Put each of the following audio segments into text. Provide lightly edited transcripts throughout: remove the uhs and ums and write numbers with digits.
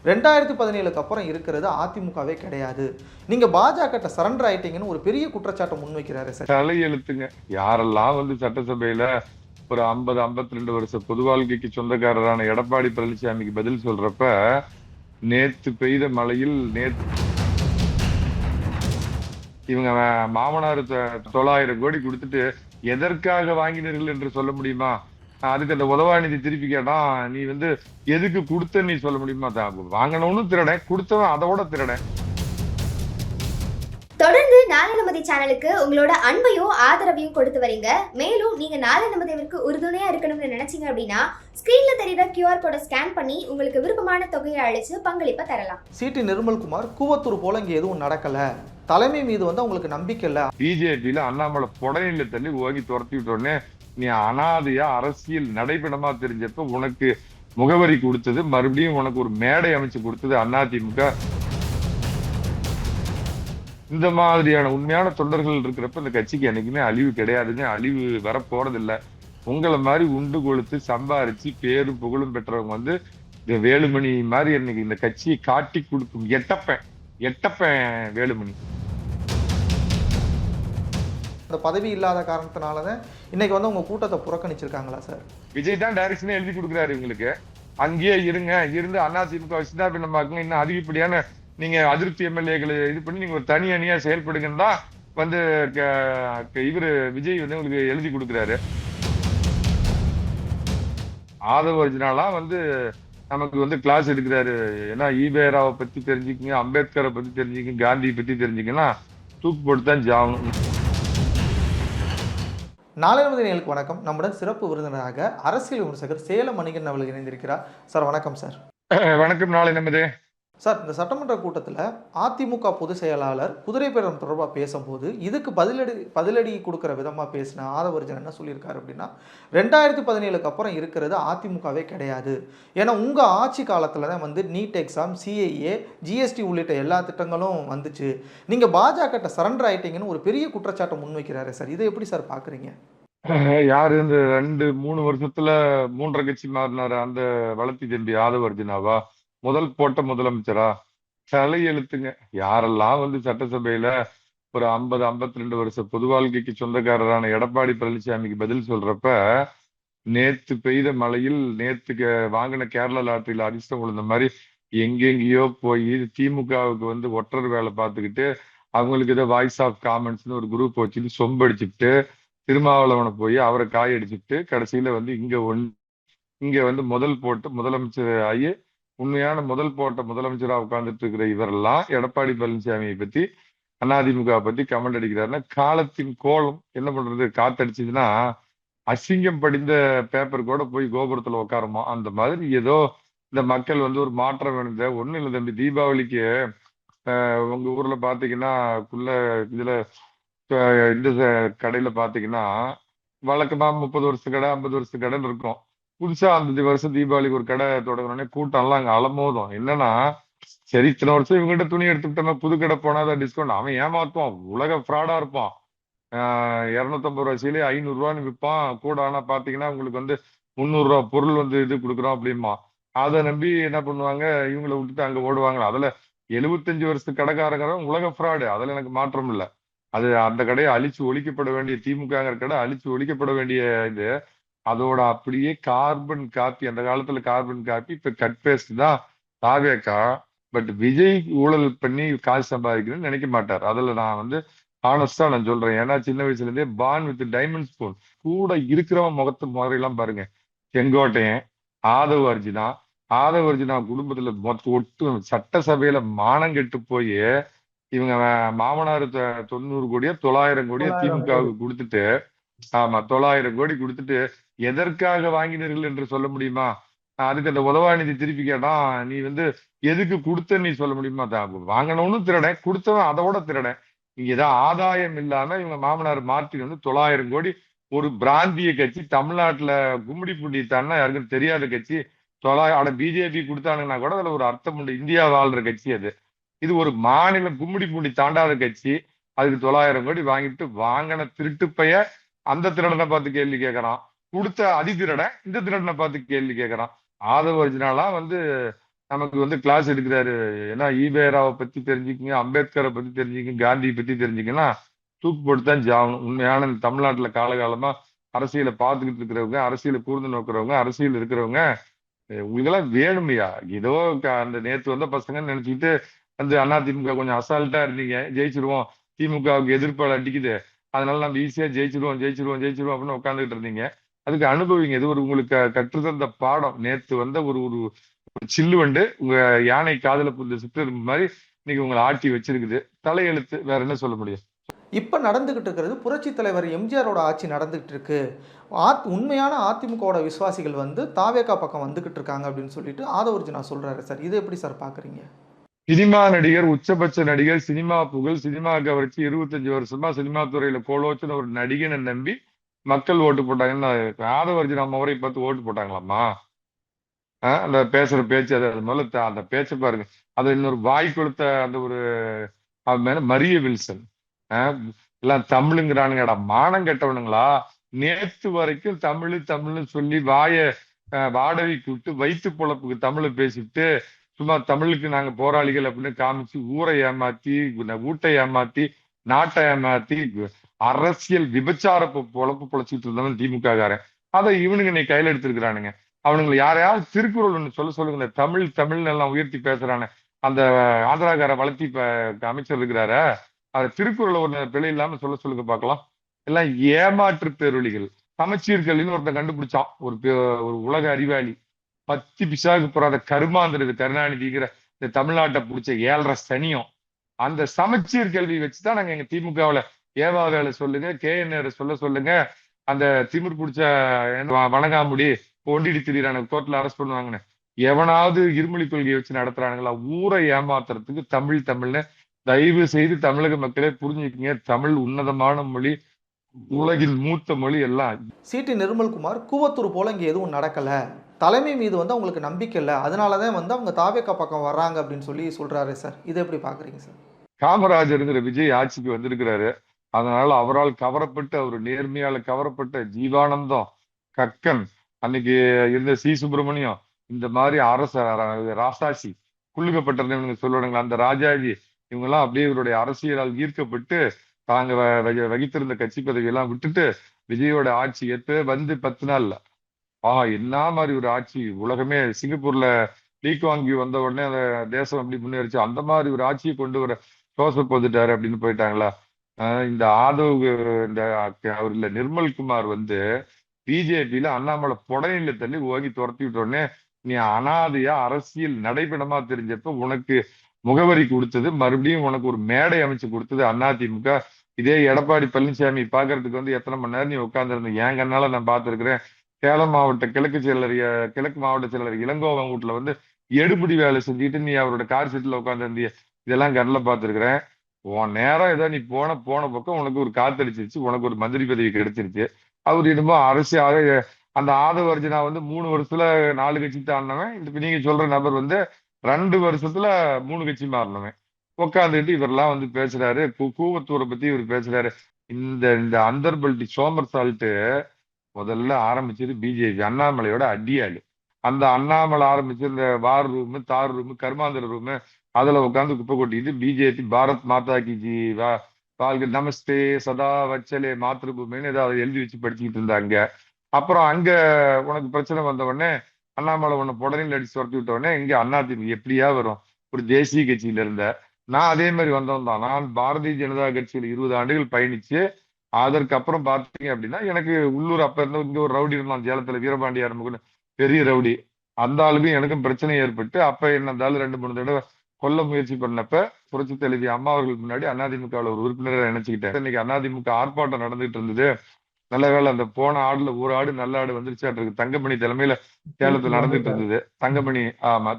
2017க்கு அப்புறம் இருக்கிறது அதிமுகவே கிடையாது. நீங்க பாஜகட்ட சரண்டர் ஆயிட்டீங்கன்னு ஒரு பெரிய குற்றச்சாட்டை முன்வைக்கிறாரு சார். தலையெழுத்துங்க. யாரெல்லாம் சட்டசபையில ஒரு 50, 52 வருஷ பொது வாழ்க்கைக்கு சொந்தக்காரரான எடப்பாடி பழனிசாமிக்கு பதில் சொல்றப்ப, நேத்து பெய்த மழையில் இவங்க மாமனார் 900 கோடி கொடுத்துட்டு எதற்காக வாங்கினீர்கள் என்று சொல்ல முடியுமா? அதுக்கு அந்த உதவாநிதி திருப்பி கேட்டான், நீ எதுக்கு கொடுத்த நீ சொல்ல முடியுமா? வாங்கினவனும் திருடன், கொடுத்தவன் அதோட திருடன். தொடர்ந்து நாளை சேனலுக்கு உங்களோட அன்பையும் ஆதரவையும் கொடுத்து வரீங்க. மேலும் நீங்க நாளை நமதிற்கு உறுதுணையா இருக்கணும்னு நினைச்சீங்க அப்படின்னா ஸ்கிரீன்ல தெரியுற QR கோடை ஸ்கேன் பண்ணி உங்களுக்கு விருப்பமான தொகையை அழைச்சு பங்களிப்பை தரலாம். சிடி நிர்மல்குமார் கூவத்தூர் போல இங்க எதுவும் நடக்கல, தலைமை மீது அவங்களுக்கு நம்பிக்கை இல்ல. பிஜேபியில அண்ணாமலை புடனில தள்ளி ஓகி துரத்தி விட்டோடனே நீ அனாதையா அரசியல் நடைபெணமா தெரிஞ்சப்ப உனக்கு முகவரி கொடுத்தது, மறுபடியும் உனக்கு ஒரு மேடை அமைச்சு கொடுத்தது அதிமுக. இந்த மாதிரியான உண்மையான தொண்டர்கள் இருக்கிறப்ப இந்த கட்சிக்கு என்னைக்குமே அழிவு கிடையாதுங்க, அழிவு வரப்போறதில்ல. உங்களை மாதிரி உண்டு கொளுத்து சம்பாரிச்சு பேரும் புகழும் பெற்றவங்க இந்த வேலுமணி மாதிரி இன்னைக்கு இந்த கட்சியை காட்டி கொடுக்கும் எட்டப்பன் வேலுமணி. அந்த பதவி இல்லாத காரணத்தினாலதான் இன்னைக்கு உங்க கூட்டத்தை புறக்கணிச்சிருக்காங்களா சார்? விஜய் தான் டைரக்ஷனே எழுதி கொடுக்குறாரு இவங்களுக்கு, அங்கேயே இருங்க, இருந்து அதிமுக சின்னாபின்னமாக்குங்க, இன்னும் அதிகப்படியான நீங்க அதிருப்தி எம்எல்ஏக்களை இது பண்ணி நீங்க ஒரு தனி அணியா செயல்படுங்கன்னு தான் இவரு விஜய் உங்களுக்கு எழுதி கொடுக்குறாரு. ஆதவ அர்ஜுனாலாம் நமக்கு கிளாஸ் எடுக்கிறாரு. ஏன்னா ஈவேராவை பத்தி தெரிஞ்சுக்கங்க, அம்பேத்கரை பத்தி தெரிஞ்சுக்கங்க, காந்தியை பத்தி தெரிஞ்சுக்கன்னா தூக்கு போட்டு தான் ஜாகணும். நாளை நமது வணக்கம். நம்முடன் சிறப்பு விருந்தினராக அரசியல் விமர்சகர் சேலம் மணிகன் அவர்கள் இணைந்திருக்கிறார். சார் வணக்கம் சார். வணக்கம். நாளை நமது சார், இந்த சட்டமன்ற கூட்டத்தில் அதிமுக பொதுச் செயலாளர் குதிரை பேரம் தொடர்பாக பேசும்போது இதுக்கு பதிலடி கொடுக்குற விதமாக பேசின ஆதவர்ஜன் என்ன சொல்லியிருக்காரு அப்படின்னா, 2017க்கு அப்புறம் இருக்கிறது அதிமுகவே கிடையாது. ஏன்னா உங்கள் ஆட்சி காலத்தில் தான் நீட் எக்ஸாம், சிஏஏ, ஜிஎஸ்டி உள்ளிட்ட எல்லா திட்டங்களும் வந்துச்சு. நீங்கள் பாஜகட்ட சரண்டர் ஆயிட்டீங்கன்னு ஒரு பெரிய குற்றச்சாட்டை முன்வைக்கிறாரு சார். இதை எப்படி சார் பார்க்குறீங்க? யாரு இந்த 2-3 வருஷத்துல 3.5 கட்சி மாறினாரு அந்த வளர்த்தி தம்பி ஆதவர்ஜனாவா? முதல் போட்ட முதலமைச்சரா? தலையெழுத்துங்க. யாரெல்லாம் சட்டசபையில ஒரு 50, 52 வருஷ பொது வாழ்க்கைக்கு சொந்தக்காரரான எடப்பாடி பழனிசாமிக்கு பதில் சொல்றப்ப, நேத்து பெய்த மழையில் நேத்துக்கு வாங்கின கேரளா லாட்டரியில அதிர்ஷ்டம் விழுந்த மாதிரி எங்கெங்கேயோ போய் திமுகவுக்கு ஒற்றர் வேலை பார்த்துக்கிட்டு அவங்களுக்கு ஏதோ வாய்ஸ் ஆஃப் காமெண்ட்ஸ்னு ஒரு குரூப் வச்சுட்டு சொம்படிச்சுட்டு திருமாவளவனை போய் அவரை காயடிச்சுட்டு கடைசியில இங்க முதல் போட்டு முதலமைச்சர் ஆகி உண்மையான முதல் போட்ட முதலமைச்சரா உட்கார்ந்துட்டு இருக்கிற இவரெல்லாம் எடப்பாடி பழனிசாமியை பத்தி அதிமுக பத்தி கமெண்ட் அடிக்கிறாருன்னா, காலத்தின் கோலம் என்ன பண்றது? காத்தடிச்சதுன்னா அசிங்கம் படிந்த பேப்பர் கூட போய் கோபுரத்துல உட்காருமா. அந்த மாதிரி ஏதோ இந்த மக்கள் ஒரு மாற்றம் வேணும். ஒண்ணும் இல்லை தம்பி, தீபாவளிக்கு உங்க ஊர்ல பாத்தீங்கன்னா இதுல இந்த கடையில பாத்தீங்கன்னா வழக்கமா 30 வருஷ கடை 50 வருஷ கடைன்னு இருக்கும். புதுசா அந்த வருஷம் தீபாவளிக்கு ஒரு கடை தொடங்கணும்னே கூட்டம் எல்லாம் அங்க அலமோதும். என்னன்னா, சரி இத்தனை வருஷம் இவங்ககிட்ட துணி எடுத்துக்கிட்டோம்னா புது கடை போனாதான் டிஸ்கவுண்ட். அவன் ஏமாத்துவான், உலக ஃப்ராடா இருப்பான். 250 ரூபாய் சீலே 500 ரூபான்னு விற்பான் கூட. ஆனா பாத்தீங்கன்னா உங்களுக்கு 300 ரூபாய் பொருள் இது கொடுக்குறோம் அப்படிமா. அதை நம்பி என்ன பண்ணுவாங்க, இவங்களை விட்டுட்டு அங்க ஓடுவாங்க. அதுல 75 வருஷத்து கடைக்காரங்க உலக ஃப்ராடு, அதுல எனக்கு மாற்றம் இல்லை. அது அந்த கடையை அழிச்சு ஒழிக்கப்பட வேண்டிய திமுகங்கிற கடை அழிச்சு ஒழிக்கப்பட வேண்டிய இது. அதோட அப்படியே கார்பன் காப்பி, அந்த காலத்துல கார்பன் காப்பி, இப்ப கட் பேஸ்ட் தான் தாவேக்கா. பட் விஜய் ஊழல் பண்ணி காசு சம்பாதிக்கணும்னு நினைக்க மாட்டார். அதுல நான் ஆனஸ்டா நான் சொல்றேன். ஏன்னா சின்ன வயசுல இருந்தே பான் வித் டைமண்ட் ஸ்பூன் கூட இருக்கிறவன் முகத்து முறையெல்லாம் பாருங்க. செங்கோட்டையன், ஆதவ அர்ஜுனா குடும்பத்துல ஒட்டு சட்டசபையில மானம் கெட்டு போய் இவங்க மாமனார் 90 கோடியோ 900 கோடியோ திமுகவுக்கு கொடுத்துட்டு, ஆமா 900 கோடி கொடுத்துட்டு எதற்காக வாங்கினீர்கள் என்று சொல்ல முடியுமா? அதுக்கு அந்த உதவாநிதி திருப்பி கேட்டான், நீ எதுக்கு கொடுத்த நீ சொல்ல முடியுமா? வாங்கினவனும் திருடன், கொடுத்தவன் அதோட திருடன். இங்க ஏதாவது ஆதாயம் இல்லாம இவங்க மாமனார் மார்ட்டின் 900 கோடி ஒரு பிராந்திய கட்சி, தமிழ்நாட்டுல கும்மிடி பூண்டி தான்னா யாருக்கும் தெரியாத கட்சி. பிஜேபி கொடுத்தானுங்கன்னா கூட அதுல ஒரு அர்த்தம் உண்டு. இந்தியா வாழ்ற கட்சி அது. இது ஒரு மாநிலம் கும்மிடி பூண்டி தாண்டாத கட்சி. அதுக்கு 900 கோடி வாங்கிட்டு வாங்கின திருட்டு பைய அந்த திருடனை பார்த்து கேள்வி கேட்கறான். கொடுத்த அதிதிரட இந்த திருடனை பார்த்து கேள்வி கேட்கறான். ஆதவ அர்ஜுனாலாம் நமக்கு வந்து கிளாஸ் எடுக்கிறாரு. ஏன்னா ஈவேராவை பத்தி தெரிஞ்சுக்கங்க, அம்பேத்கரை பத்தி தெரிஞ்சுக்கங்க, காந்தியை பத்தி தெரிஞ்சுக்கன்னா தூக்கு போட்டு தான் ஜாகணும். உண்மையான இந்த தமிழ்நாட்டுல காலகாலமா அரசியலை பார்த்துக்கிட்டு இருக்கிறவங்க, அரசியலை கூர்ந்து நோக்கிறவங்க, அரசியல் இருக்கிறவங்க, உங்களுக்கெல்லாம் வேணுமையா? ஏதோ அந்த நேத்து வந்த பசங்கன்னு நினைச்சுக்கிட்டு வந்து அதிமுக கொஞ்சம் அசால்ட்டா இருந்தீங்க, ஜெயிச்சிருவோம், திமுகவுக்கு எதிர்ப்பால் அடிக்குது, அதனால நம்ம ஈஸியா ஜெயிச்சிருவோம் ஜெயிச்சிருவோம் ஜெயிச்சிருவோம் அப்படின்னு உட்காந்துக்கிட்டு இருந்தீங்க. அதுக்கு அனுபவிங்க. இது ஒரு உங்களுக்கு கற்றுத்தந்த பாடம். நேத்து வந்த ஒரு ஒரு ஒரு சில்லு வண்டு உங்க யானை காதுல புந்த சித்தெரும்பு மாதிரி இன்னைக்கு உங்களை ஆட்டி வச்சிருக்குது. தலையெழுத்து, வேற என்ன சொல்ல முடியும்? இப்போ நடந்துகிட்டு இருக்கிறது புரட்சி தலைவர் எம்ஜிஆரோட ஆட்சி நடந்துகிட்டு இருக்கு. உண்மையான அதிமுகவோட விசுவாசிகள் வந்து தாவேகா பக்கம் வந்துகிட்டு இருக்காங்க அப்படின்னு சொல்லிட்டு ஆதவர்ஜுனா சொல்றாரு சார். இதை எப்படி சார் பாக்குறீங்க? சினிமா நடிகர், உச்சபட்ச நடிகர், சினிமா புகழ், சினிமா கவர்ச்சி, 25 வருஷமா சினிமா துறையில கோலோச்சுன ஒரு நடிகனை நம்பி மக்கள் ஓட்டு போட்டாங்கன்னு ஆதவர்ஜுனா அவரை பார்த்து ஓட்டு போட்டாங்களாமா? அந்த பேசுற பேச்சு, அது அது முதல்ல அந்த பேச்சை பாருங்க. அது இன்னொரு வாய் கொடுத்த அந்த ஒரு அவன் மேல மரிய வில்சன். ஆஹ் எல்லாம் தமிழுங்கிறானுங்கடா, மானம் கெட்டவனுங்களா? நேத்து வரைக்கும் தமிழ் தமிழ்னு சொல்லி வாடகைக்கு விட்டு வயிற்று பொழப்புக்கு தமிழை பேசிட்டு சும்மா தமிழுக்கு நாங்க போராளிகள் அப்படின்னு காமிச்சு ஊரை ஏமாத்தி, ஊட்டை ஏமாத்தி, நாட்டை ஏமாத்தி, அரசியல் விபச்சார பொழப்பு பொழைச்சிட்டு இருந்தவன் திமுக காரன். அதை இவனுங்க இன்னைக்கு கையில எடுத்திருக்கிறானுங்க. அவனுங்களை யாரையாவது திருக்குறள் ஒண்ணு சொல்லுங்க. தமிழ் தமிழ்னு எல்லாம் உயர்த்தி பேசுறானே அந்த ஆந்திராக்கார வளர்த்தி அமைச்சர் இருக்கிறாரு, அது திருக்குறளை ஒண்ணு பிழை இல்லாம சொல்லுங்க பார்க்கலாம். எல்லாம் ஏமாற்று பேரொழிகள். சமச்சீர் கல்வின்னு ஒருத்தன் கண்டுபிடிச்சான், ஒரு உலக அறிவாளி. 10 பிசாவுக்கு போறாத கருமாந்திரது கருணாநிதிங்கிற இந்த தமிழ்நாட்டை பிடிச்ச 7.5 சனியும். அந்த சமச்சீர் கல்வி வச்சுதான் நாங்க எங்க திமுகவுல ஏவா வேலை சொல்லுங்க, KNR சொல்லுங்க, அந்த திமிர் பிடிச்ச வணங்காமுடி ஒண்டிடி திடீரான கோர்ட்ல அரெஸ்ட் பண்ணுவாங்கன்னு எவனாவது இருமொழி கொள்கையை வச்சு நடத்துறானுங்களா? ஊரை ஏமாத்துறதுக்கு தமிழ் தமிழ்னு தயவு செய்து தமிழக மக்களே புரிஞ்சுக்கங்க. தமிழ் உன்னதமான மொழி, உலகின் மூத்த மொழி எல்லாம். சிடி நிர்மல்குமார் கூவத்தூர் போல இங்கே எதுவும் நடக்கல, தலைமை மீது வந்து அவங்களுக்கு நம்பிக்கை இல்லை, அதனாலதான் வந்து அவங்க தாவேகா பக்கம் வர்றாங்க அப்படின்னு சொல்லி சொல்றாரு சார். இதை எப்படி பாக்குறீங்க சார்? காமராஜருங்கிற விஜய் ஆட்சிக்கு வந்திருக்கிறாரு. அதனால அவரால் கவரப்பட்டு, அவர் நேர்மையால கவரப்பட்ட ஜீவானந்தம், கக்கன், அன்னைக்கு இருந்த சுப்பிரமணியம், இந்த மாதிரி ராசாசி குள்ளுக்கப்பட்டிருந்தவங்க சொல்லுவாங்க, அந்த ராஜாஜி, இவங்க எல்லாம் அப்படியே இவருடைய அரசியலால் ஈர்க்கப்பட்டு தாங்க வகித்திருந்த கட்சி பதவியெல்லாம் விட்டுட்டு விஜயோட ஆட்சி ஏற்று வந்து 10 நாள்ல என்ன மாதிரி ஒரு ஆட்சி! உலகமே சிங்கப்பூர்ல லீக் வாங்கி வந்த உடனே அந்த தேசம் அப்படி முன்னேறிச்சு, அந்த மாதிரி ஒரு ஆட்சியை கொண்டு வர ஜோசப் வந்துட்டாரு அப்படின்னு போயிட்டாங்களா? இந்த ஆதவ், இந்த அவர் இல்ல நிர்மல்குமார் வந்து பிஜேபியில அண்ணாமலை புடனையில தள்ளி ஓங்கி துரத்தி விட்ட உடனே நீ அனாதையா அரசியல் நடைபெணமா தெரிஞ்சப்ப உனக்கு முகவரி கொடுத்தது, மறுபடியும் உனக்கு ஒரு மேடை அமைச்சு கொடுத்தது அதிமுக. இதே எடப்பாடி பழனிசாமி பாக்குறதுக்கு வந்து எத்தனை மணி நேரம் நீ உட்கார்ந்துருந்த என் கண்ணால நான் பார்த்திருக்கிறேன். சேலம் மாவட்ட கிழக்கு மாவட்ட செயலர் இளங்கோவன் வீட்டுல வந்து எடுபிடி வேலை செஞ்சுட்டு நீ அவரோட கார் சீட்ல உட்காந்துருந்திய, இதெல்லாம் கண்ணில் பார்த்திருக்கிறேன். உன் நேரம் ஏதோ நீ போன பக்கம் உனக்கு ஒரு காத்தடிச்சிருச்சு, உனக்கு ஒரு மந்திரி பதவி கிடைச்சிருச்சு. அவர் என்னமோ அரசியல் அந்த ஆதவர்ஜுனா வந்து 3 வருஷத்துல 4 கட்சி தாண்டினவன். இப்ப நீங்க சொல்ற நபர் வந்து 2 வருஷத்துல 3 கட்சி மாறினவன். உட்காந்துட்டு இவரெல்லாம் வந்து பேசுறாரு, கூவத்தூரை பத்தி இவர் பேசுறாரு. இந்த இந்த அந்தர்பல்டி சோமர் சால்ட்டு முதல்ல ஆரம்பிச்சது பிஜேபி, அண்ணாமலையோட அடியாளு. அந்த அண்ணாமலை ஆரம்பிச்சு இந்த வார் ரூமு, தார் ரூமு, கர்மாந்திர ரூமு, அதுல உட்காந்து குப்பை கொட்டிட்டு பிஜேபி பாரத் மாதா கி ஜி வாழ்க நமஸ்தே சதா வச்சலே மாத்திருபூமின்னு ஏதாவது எழுதி வச்சு படிச்சுக்கிட்டு இருந்தாங்க. அப்புறம் அங்க உனக்கு பிரச்சனை வந்த உடனே அண்ணாமலை உன்னை புடனையில் அடிச்சு துரத்தி விட்ட உடனே இங்க அதிமுக எப்படியா வரும்? ஒரு தேசிய கட்சியில இருந்த நான் அதே மாதிரி வந்தவன் தான். நான் பாரதிய ஜனதா கட்சியில் 20 ஆண்டுகள் பயணிச்சு அதற்கு அப்புறம் பார்த்தீங்க அப்படின்னா எனக்கு உள்ளூர் அப்ப இருந்த இங்க ஒரு ரவுடி இருந்தான் சேலத்துல, வீரபாண்டிய ஆரம்பிக்கணும், பெரிய ரவுடி. அந்த ஆளுக்கும் எனக்கும் பிரச்சனை ஏற்பட்டு அப்ப என்ன இருந்தாலும் 2-3 தடவை கொல்ல முயற்சி பண்ணப்ப புரட்சி தலைவி அம்மா அவர்களுக்கு முன்னாடி அதிமுகவில் ஒரு உறுப்பினரை நினைச்சுக்கிட்டேன். இன்னைக்கு அதிமுக ஆர்ப்பாட்டம் நடந்துகிட்டு இருந்தது. நல்ல வேலை அந்த போன ஆடுல ஒரு ஆடு நல்ல ஆடு வந்துருச்சாட்டு இருக்கு. தங்கமணி தலைமையில சேலத்துல நடந்துட்டு இருந்தது.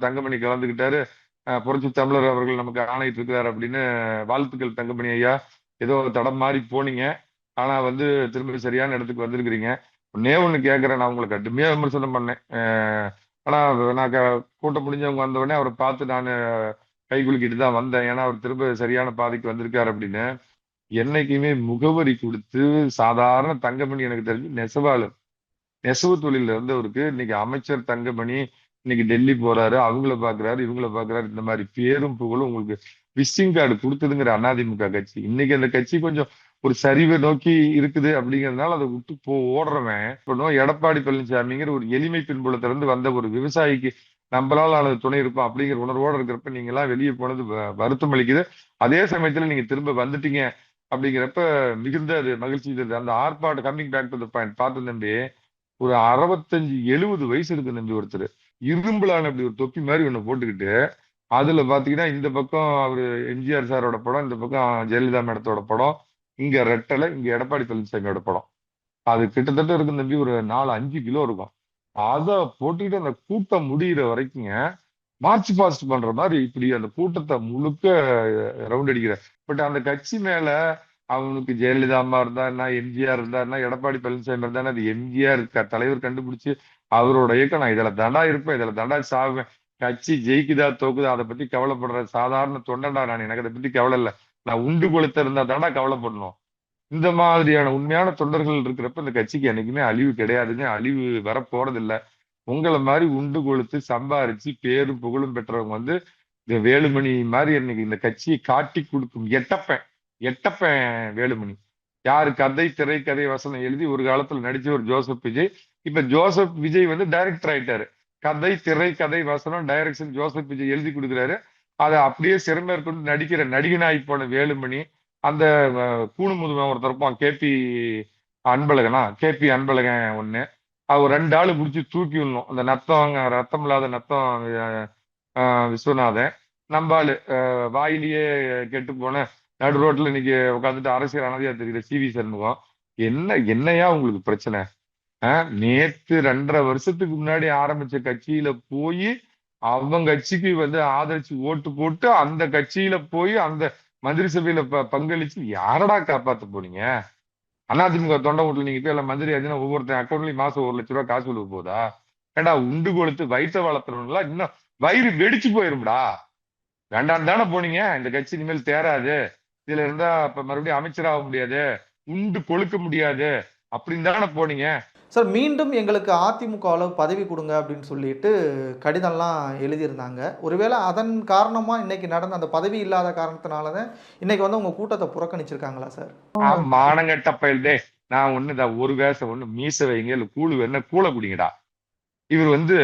தங்கமணி கலந்துகிட்டாரு. புரட்சி தமிழர் அவர்கள் நமக்கு ஆணையிட்டு இருக்கிறார் அப்படின்னு வாழ்த்துக்கள் தங்கமணி ஐயா. ஏதோ தடம் மாறி போனீங்க, ஆனா வந்து திரும்ப சரியான இடத்துக்கு வந்திருக்கிறீங்க. ஒண்ணு கேட்கிறேன், நான் உங்களை கடுமையா விமர்சனம் பண்ணேன். ஆனா நான் கூட்டம் முடிஞ்சவங்க வந்த உடனே அவரை பார்த்து நான் கை குலுக்கிட்டு தான் வந்தேன். ஏன்னா அவர் திரும்ப சரியான பாதைக்கு வந்திருக்காரு அப்படின்னு. என்னைக்குமே முகவரி கொடுத்து சாதாரண தங்கமணி எனக்கு தெரிஞ்சு நெசவு தொழில இருந்தவருக்கு இன்னைக்கு அமைச்சர் தங்கமணி, இன்னைக்கு டெல்லி போறாரு, அவங்கள பாக்குறாரு, இவங்கள பாக்குறாரு. இந்த மாதிரி பேரும் புகழும் உங்களுக்கு விசிட்டிங் கார்டு கொடுத்ததுங்கிற அதிமுக கட்சி. இன்னைக்கு அந்த கட்சி கொஞ்சம் ஒரு சரிவை நோக்கி இருக்குது அப்படிங்கறதுனால அதை விட்டு ஓடுறவன் இப்போ எடப்பாடி பழனிசாமிங்கிற ஒரு எளிமை பின்புலத்துல இருந்து வந்த ஒரு விவசாயிக்கு நம்மளால ஆனது துணை இருப்போம் அப்படிங்கிற உணர்வோட இருக்கிறப்ப நீங்க எல்லாம் வெளியே போனது வருத்தம் அளிக்குது. அதே சமயத்துல நீங்க திரும்ப வந்துட்டீங்க அப்படிங்கிறப்ப மிகுந்த அது மகிழ்ச்சி தருது. அந்த ஆர்ப்பாட்டம் coming back to the point பார்த்து தம்பி, ஒரு 65-70 வயசு இருக்கு தம்பி ஒருத்தர், இரும்புலான அப்படி ஒரு தொப்பி மாதிரி ஒண்ணு போட்டுக்கிட்டு, அதுல பாத்தீங்கன்னா இந்த பக்கம் அவரு எம்ஜிஆர் சாரோட படம், இந்த பக்கம் ஜெயலலிதா மேடத்தோட படம், இங்க ரெட்டலை, இங்க எடப்பாடி பழனிசாமியோட படம். அது கிட்டத்தட்ட இருக்கும் தம்பி, ஒரு 4-5 கிலோ இருக்கும். அதை போட்டுக்கிட்டு அந்த கூட்டம் முடியிற வரைக்குங்க மார்ச் பாஸ்ட் பண்ற மாதிரி இப்படி அந்த கூட்டத்தை முழுக்க ரவுண்ட் அடிக்கிற. பட் அந்த கட்சி மேல அவனுக்கு ஜெயலலிதா அம்மா இருந்தா என்ன, எம்ஜிஆர் இருந்தா என்ன, எடப்பாடி பழனிசாமி இருந்தா என்ன, அது எம்ஜிஆர் தலைவர் கண்டுபிடிச்சு அவரோட இயக்கம். நான் இதுல தண்டா இருப்பேன், இதுல தண்டா சாவேன், கட்சி ஜெயிக்குதா தோக்குதா அதை பத்தி கவலைப்படுற சாதாரண தொண்டன்டா நான். எனக்கு அதை பத்தி கவலை இல்லை. நான் உண்டு கொளுத்த இருந்தா தாண்டா கவலைப்படணும். இந்த மாதிரியான உண்மையான தொண்டர்கள் இருக்கிறப்ப இந்த கட்சிக்கு என்னைக்குமே அழிவு கிடையாதுங்க, அழிவு வரப்போறது இல்லை. உங்களை மாதிரி உண்டு கொளுத்து சம்பாரிச்சு பேரும் புகழும் பெற்றவங்க வந்து இந்த வேலுமணி மாதிரி இன்னைக்கு இந்த கட்சியை காட்டி கொடுக்கும் எட்டப்பன். எட்டப்பன் வேலுமணி யாரு? கதை திரைக்கதை வசனம் எழுதி ஒரு காலத்துல நடிச்ச ஒரு ஜோசப் விஜய். இப்ப ஜோசப் விஜய் வந்து டைரக்டர் ஆயிட்டாரு. கதை திரைக்கதை வசனம் டைரக்ஷன் ஜோசப் விஜய் எழுதி கொடுக்குறாரு. அதை அப்படியே சிறமேற்கொண்டு நடிக்கிற நடிகனாகி போன வேலுமணி. அந்த கூணு முதுமை ஒருத்தர் இருப்பான், கேபி அன்பழகன் ஒண்ணு. அவர் 2 ஆளு பிடிச்சி தூக்கி விடணும். அந்த ரத்தம் இல்லாத நத்தம் விஸ்வநாதன் நம்பாளு வாயிலேயே கெட்டு போன நடு ரோட்ல இன்னைக்கு உட்காந்துட்டு அரசியல் அனதியா தெரியுற சிவி சண்முகம். என்னையா உங்களுக்கு பிரச்சனை? நேத்து 2.5 வருஷத்துக்கு முன்னாடி ஆரம்பிச்ச கட்சியில போய் அவங்க கட்சிக்கு வந்து ஆதரிச்சு ஓட்டு போட்டு அந்த கட்சியில போய் அந்த மந்திரி சபையில பங்களிச்சு யாரடா காப்பாத்த போறீங்க? அதிமுக தொண்டை வீட்டுல நீங்க போய் எல்லாம் மந்திரி ஆச்சுன்னா ஒவ்வொருத்தன் அக்கௌண்ட்லயும் மாசம் 1 லட்ச ரூபாய் காசு விழுக போதா? ஏண்டா உண்டு கொடுத்து வயிற்ற வளர்த்துறவங்களா இன்னும் வயிறு வெடிச்சு போயிரும்டா. வேண்டாம் தானே போனீங்க. இந்த கட்சி இனிமேல் தேராது, இதுல இருந்தா இப்ப மறுபடியும் அமைச்சராக முடியாது, உண்டு கொழுக்க முடியாது அப்படின்னு தானே போனீங்க. சார், மீண்டும் எங்களுக்கு அதிமுகவில் பதவி கொடுங்க அப்படின்னு சொல்லிட்டு கடிதம்லாம் எழுதியிருந்தாங்க. ஒருவேளை அதன் காரணமாக இன்னைக்கு நடந்த அந்த பதவி இல்லாத காரணத்தினால தான் இன்னைக்கு வந்து உங்கள் கூட்டத்தை புறக்கணிச்சிருக்காங்களா சார்? மானங்கட்ட பயில்தே, நான் ஒண்ணுதான் ஒரு வேஷம் ஒண்ணு மீச வைங்க, இல்லை கூழு வேணா கூழ குடிங்கடா. இவர் வந்து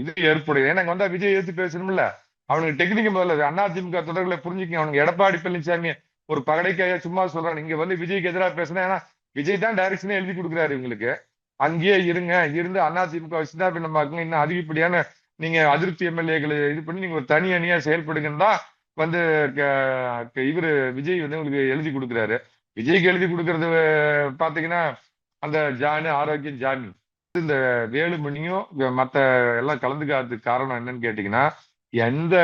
இது ஏற்புடைய எனக்கு வந்தா விஜய் ஏத்து பேசணும்ல. அவனுக்கு டெக்னிக் முதல்ல அதிமுக தொடர்களை புரிஞ்சுக்கங்க. அவனுக்கு எடப்பாடி பழனிசாமி ஒரு பகடைக்காக சும்மா சொல்றான். இங்க வந்து விஜய்க்கு எதிராக பேசுனா, ஏன்னா விஜய் தான் டைரக்ஷனே எழுதி கொடுக்குறாரு இவங்களுக்கு. அங்கேயே இருந்து அதிமுக சின்னாபின்னமாக்குங்க, இன்னும் அதிகப்படியான நீங்க அதிருப்தி எம்எல்ஏக்களை இது பண்ணி நீங்க ஒரு தனி அணியா செயல்படுங்கன்னு தான் வந்து இவரு விஜய் வந்து உங்களுக்கு எழுதி கொடுக்குறாரு. விஜய்க்கு எழுதி கொடுக்கறது பாத்தீங்கன்னா அந்த ஆரோக்கியம் ஜாமி. இந்த வேலுமணியும் மத்த எல்லாம் கலந்துக்காததுக்கு காரணம் என்னன்னு கேட்டீங்கன்னா, எந்த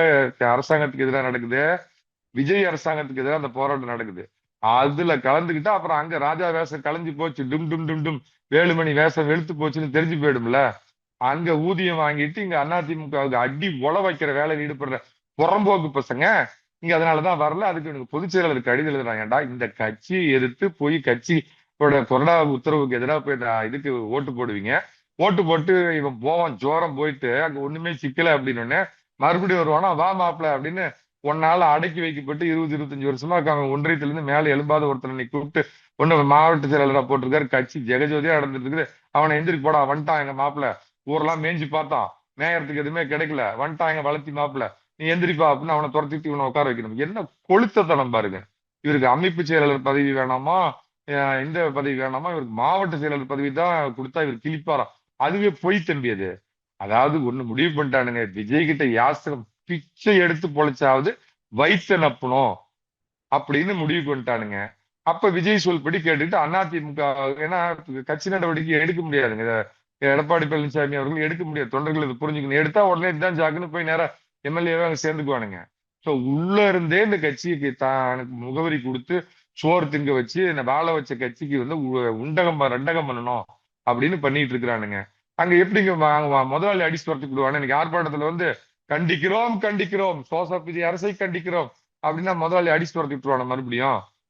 அரசாங்கத்துக்கு எதிராக நடக்குது, விஜய் அரசாங்கத்துக்கு எதிராக அந்த போராட்டம் நடக்குது. அதுல கலந்துக்கிட்டா அப்புறம் அங்க ராஜா வேஷம் கலைஞ்சு போச்சு, டும் டும் டும் டும் வேலுமணி வேஷம் வெளுத்து போச்சுன்னு தெரிஞ்சு போயிடும்ல. அங்க ஊதியம் வாங்கிட்டு இங்க அதிமுகவுக்கு அடி உழ வைக்கிற வேலையில் ஈடுபடுற புறம்போக்கு பசங்க இங்க அதனாலதான் வரல. அதுக்கு எனக்கு பொதுச் செயலாளருக்கு கடிதம் எழுதுறாங்கடா. இந்த கட்சியை எதிர்த்து போய் கட்சியோட கொரோனா உத்தரவுக்கு எதிராக போய் இதுக்கு ஓட்டு போடுவீங்க. ஓட்டு போட்டு இவன் போவான் ஜோரம் போயிட்டு அங்க ஒண்ணுமே சிக்கல அப்படின்னு மறுபடியும் வருவானா, வா மாப்பிள்ள அப்படின்னு ஒன்னால அடக்கி வைக்கப்பட்டு 20-25 வருஷமா இருக்காங்க. ஒன்றியத்துல இருந்து மேல எழும்பாத ஒருத்தர் நீ கூப்பிட்டு ஒண்ணு மாவட்ட செயலாளராக போட்டிருக்காரு. கட்சி ஜெகஜோதியா நடந்துட்டு இருக்குது. அவனை எந்திரிக்கு போடா, வந்துட்டான் எங்க மாப்பிள்ள, ஊரெல்லாம் மேய்ஞ்சி பார்த்தான், மேயறதுக்கு எதுவுமே கிடைக்கல, வந்துட்டான் எங்க வளர்த்தி மாப்பிள்ள, நீ எந்திரிப்பா அப்படின்னு அவனை துரத்திட்டு இவனை உட்கார வைக்கணும். என்ன கொளுத்தத்தனம் பாருங்க. இவருக்கு அமைப்பு செயலாளர் பதவி வேணாமா, இந்த பதவி வேணாமா, இவருக்கு மாவட்ட செயலாளர் பதவி தான் கொடுத்தா இவர் கிளிப்பாரா. அதுவே பொய் தம்பி அது. அதாவது ஒண்ணு முடிவு பண்ணிட்டானுங்க, விஜய் கிட்ட யாசகம் பிச்சை எடுத்து பொழைச்சாவது வைத்த நப்பணும் அப்படின்னு முடிவு பண்ணிட்டானுங்க. அப்ப விஜய் சொல்படி கேட்டுட்டு அதிமுக, ஏன்னா கட்சி நடவடிக்கை எடுக்க முடியாதுங்க, எடப்பாடி பழனிசாமி அவர்கள் எடுக்க முடியாது. தொண்டர்கள் இது புரிஞ்சுக்கணும். எடுத்தா உடனே இதுதான் ஜாக்குன்னு போய் நேரம் எம்எல்ஏவே அங்க சேர்ந்துக்குவானுங்க. ஸோ உள்ள இருந்தே இந்த கட்சிக்கு தான் முகவரி கொடுத்து சோறு திங்க வச்சு வாழ வச்ச கட்சிக்கு வந்து ரெண்டகம் பண்ணணும் அப்படின்னு பண்ணிட்டு இருக்கிறானுங்க. அங்க எப்படிங்க முதலாளி அடிச்சு துரத்தி விடுவாங்க. இன்னைக்கு ஆர்ப்பாட்டத்துல வந்து கண்டிக்கிறோம் ஜோசப் விஜய் அரசை கண்டிக்கிறோம் அப்படின்னா முதலாளி அடிச்சு துரத்தி விட்டுருவாங்க மறுபடியும்.